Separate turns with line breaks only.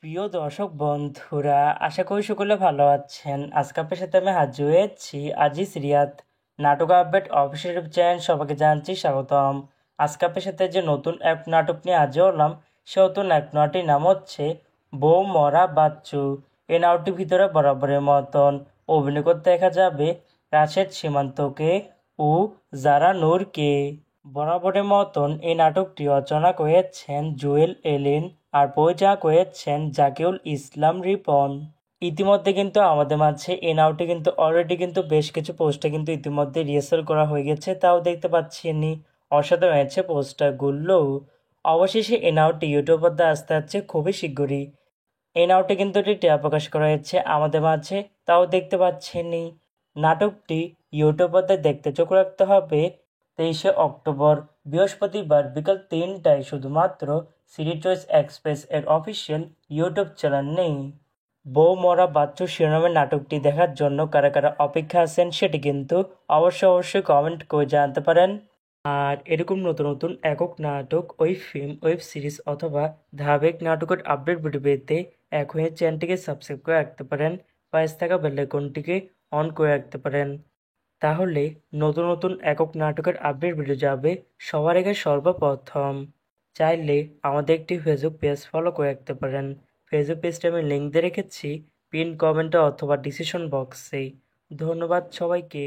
প্রিয় দর্শক বন্ধুরা, আশা করি সকলে ভালো আছেন। আজকে আপনার সাথে আমি হাজির হয়েছি আজিজ রিয়াদ নাটক আপডেট অফিসিয়াল চ্যানেল। সবাইকে জানাচ্ছি স্বাগতম। আজকে আপনার সাথে যে নতুন এক নাটক নিয়ে হাজির হলাম, সে নতুন এক নাটকটির নাম হচ্ছে বউ মরা বাচ্চু। এই নাটকটির ভিতরে বরাবরের মতন অভিনয় করতে দেখা যাবে রাশেদ সীমান্তকে ও জারা নূরকে। বরাবরের মতন এই নাটকটি রচনা করেছেন জুয়েল এলিন আর পরিচালনা করেছেন জাকিউল ইসলাম রিপন। ইতিমধ্যে কিন্তু আমাদের মাঝে এই নাটকটি কিন্তু অলরেডি কিন্তু বেশ কিছু পোস্টার কিন্তু ইতিমধ্যে রিহার্সাল করা হয়ে গেছে, তাও দেখতে পাচ্ছি নি। অসাধারণ হয়েছে পোস্টারগুলো। অবশেষে এই নাটকটি ইউটিউব পর্দায় আসতে যাচ্ছে খুবই শীঘ্রই। এই নাটকটি কিন্তু একটি টিয়া প্রকাশ করা হয়েছে আমাদের মাঝে, তাও দেখতে পাচ্ছেনই। নাটকটি ইউটিউব পর্দায় দেখতে চোখ রাখতে হবে 23শে অক্টোবর বৃহস্পতিবার বিকাল 3টায়, শুধুমাত্র সিটি চয়েস এক্সপ্রেস এর অফিসিয়াল ইউটিউব চ্যানেল নেই। বউ মরা বাচ্চু শিরোনামের নাটকটি দেখার জন্য কারা কারা অপেক্ষা আছেন সেটি কিন্তু অবশ্যই কমেন্ট করে জানাতে পারেন। আর এরকম নতুন নতুন একক নাটক, ওয়েব ফিল্ম, ওয়েব সিরিজ অথবা ধারাবাহিক নাটকের আপডেট ভিডিও পেতে এখনই চ্যানেলটিকে সাবস্ক্রাইব করে রাখতে পারেন, পাশে থাকা বেল আইকনটিকে অন করে রাখতে পারেন। তাহলে নতুন নতুন একক নাটকের আপডেট ভিডিও যাবে সবার আগে সর্বপ্রথম। চাইলে আমাদের একটি ফেসবুক পেজ ফলো করে রাখতে পারেন। ফেসবুক পেজটা আমি লিঙ্ক দিয়ে রেখেছি পিন কমেন্টে অথবা ডিসক্রিপশন বক্সে। ধন্যবাদ সবাইকে।